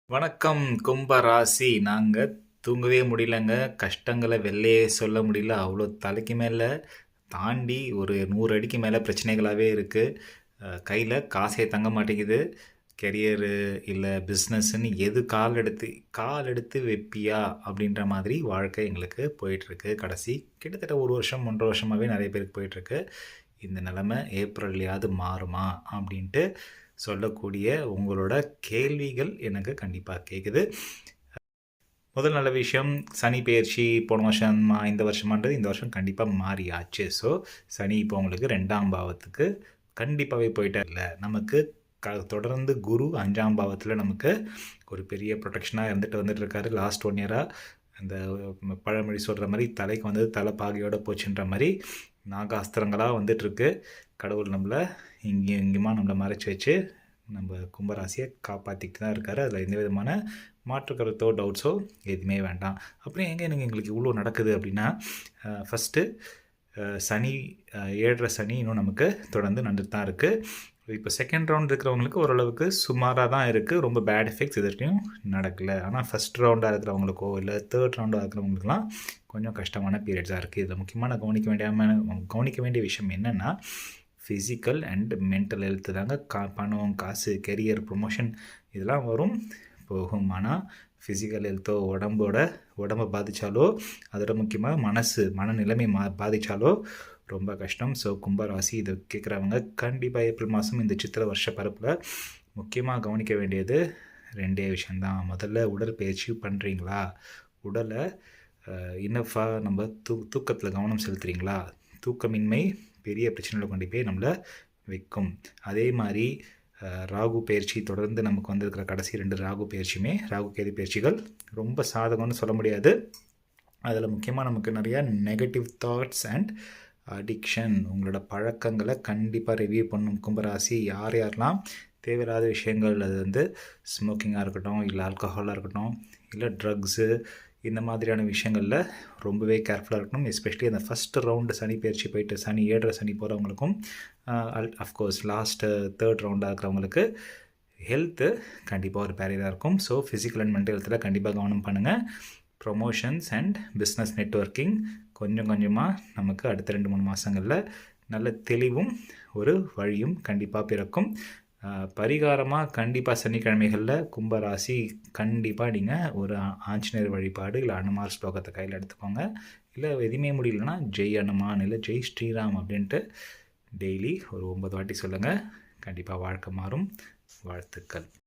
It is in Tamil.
வணக்கம் கும்பராசி. தூங்கவே முடியலங்க. கஷ்டங்கள வெளிலயே சொல்ல முடியல. அவ்வளோ தலைக்கு மேல தாண்டி ஒரு 100 அடிக்கு மேல பிரச்சனைகளாவே இருக்கு. கையில காசே தங்க மாட்டேங்குது. கெரியரு இல்ல பிஸ்னஸ்ன்னு எது கால் எடுத்து வைப்பியா? அப்படின்ற மாதிரி வாழ்க்கை எங்களுக்கு போயிட்டுருக்கு. கடைசி கிட்டத்தட்ட 1 வருஷம், 1 1/2 வருஷமாவே நெறைய பேருக்கு போயிட்டுருக்கு. இந்த நிலைமை ஏப்ரல்லையாவது மாறுமா? அப்படின்ட்டு சொல்லக்கூடிய உங்களோட கேள்விகள் எனக்கு கண்டிப்பா கேட்குது. முதல் நல்ல விஷயம், சனி பெயர்ச்சி போன வருஷமா, இந்த வருஷமான்றது இந்த வருஷம் கண்டிப்பா மாறியாச்சு. ஸோ, சனி இப்போ உங்களுக்கு 2ஆம் பாவத்துக்கு கண்டிப்பாவே போயிட்டார்ல. நமக்கு தொடர்ந்து குரு 5ஆம் பாவத்தில நமக்கு ஒரு பெரிய ப்ரொடெக்ஷனா இருந்துட்டு வந்துட்டுருக்காரு. லாஸ்ட் 1 இயரா அந்த பழமொழி சொல்ற மாரி, தலைக்கு வந்தது தலை பாகையோட போச்சுன்ற மாரி, நாகாஸ்திரங்களா வந்துட்டுருக்கு. கடவுள் நம்மள இங்கேயும் இங்கேயுமா நம்மள மறைச்சு வச்சு, நம்ம கும்பராசியை காப்பாற்றிக்கிட்டு தான் இருக்காரு. அதில் எந்த விதமான மாற்று கருத்தோ, டவுட்ஸோ எதுவுமே வேண்டாம். அப்புறம் எங்களுக்கு இவ்வளோ நடக்குது அப்படின்னா, ஃபஸ்ட்டு சனி 7.5 சனி இன்னும் நமக்கு தொடர்ந்து நடந்துட்டு தான் இருக்குது. இப்போ செகண்ட் ரவுண்ட் இருக்கிறவங்களுக்கு ஓரளவுக்கு சுமாராக தான் இருக்குது. ரொம்ப பேட் எஃபெக்ட்ஸ் எதுவும் நடக்கலை. ஆனால் ஃபஸ்ட் ரவுண்டாக இருக்கிறவங்களுக்கோ இல்லை தேர்ட் ரவுண்டாக இருக்கிறவங்களுக்குலாம் கொஞ்சம் கஷ்டமான பீரியட்ஸாக இருக்குது. இதில் முக்கியமாக நான் கவனிக்க வேண்டிய விஷயம் என்னென்னா, ஃபிசிக்கல் அண்ட் மென்டல் ஹெல்த்து தாங்க. பணம், காசு, கெரியர், ப்ரொமோஷன் இதெல்லாம் வரும் போகும். ஆனால் ஃபிசிக்கல் ஹெல்த்தோ, உடம்பை பாதித்தாலோ, அதோட முக்கியமாக மனநிலைமை பாதித்தாலோ ரொம்ப கஷ்டம். ஸோ கும்பராசி இதை கேட்குறவங்க கண்டிப்பாக ஏப்ரல் மாதம் இந்த சித்திரை வருஷ பரப்பில் முக்கியமாக கவனிக்க வேண்டியது 2 விஷயந்தான். முதல்ல உடற்பயிற்சி பண்ணுறீங்களா? உடலை இன்னஃபாக நம்ம தூக்கத்தில் கவனம் செலுத்துகிறீங்களா? தூக்கமின்மை பெரிய பிரச்சனையில் கொண்டு போய் நம்மளை வைக்கும். அதே மாதிரி ராகு பயிற்சி தொடர்ந்து நமக்கு வந்திருக்கிற கடைசி 2 ராகு பயிற்சியுமே, ராகு கேது பயிற்சிகள் ரொம்ப சாதகம்னு சொல்ல முடியாது. அதில் முக்கியமாக நமக்கு நிறையா நெகட்டிவ் தாட்ஸ் அண்ட் அடிக்ஷன், உங்களோட பழக்கங்களை கண்டிப்பாக ரிவ்யூ பண்ணும் கும்பராசி. யாரெல்லாம் தேவையில்லாத விஷயங்கள், அது வந்து ஸ்மோக்கிங்காக இருக்கட்டும், இல்லை ஆல்கஹாலாக இருக்கட்டும், இல்லை ட்ரக்ஸு, இந்த மாதிரியான விஷயங்களில் ரொம்பவே கேர்ஃபுல்லாக இருக்கணும். எஸ்பெஷலி அந்த ஃபஸ்ட்டு ரவுண்டு சனி பயிற்சி போயிட்டு சனி 7.5 சனி போகிறவங்களுக்கும், அஃப்கோர்ஸ் லாஸ்ட்டு தேர்ட் ரவுண்டாக இருக்கிறவங்களுக்கு ஹெல்த்து கண்டிப்பாக ஒரு பேரியராக இருக்கும். ஸோ ஃபிசிக்கல் அண்ட் மென்டல் ஹெல்த்தில் கண்டிப்பாக கவனம் பண்ணுங்கள். ப்ரொமோஷன்ஸ் அண்ட் பிஸ்னஸ் நெட்வொர்க்கிங் கொஞ்சம் கொஞ்சமாக நமக்கு அடுத்த 2-3 மாதங்களில் நல்ல தெளிவும் ஒரு வழியும் கண்டிப்பாக பிறக்கும். பரிகாரமாக கண்டிப்பாக சனிக்கிழமைகளில் கும்பராசி கண்டிப்பாக நீங்கள் ஒரு ஆஞ்சநேயர் வழிபாடு இல்லை அனுமார் ஸ்லோகத்தை கையில் எடுத்துக்கோங்க. இல்லை எதுவுமே முடியலன்னா ஜெய் அனுமான் இல்லை ஜெய் ஸ்ரீராம் அப்படின்ட்டு டெய்லி ஒரு 9 வாட்டி சொல்லுங்கள். கண்டிப்பாக வாழ்க்கை மாறும். வாழ்த்துக்கள்.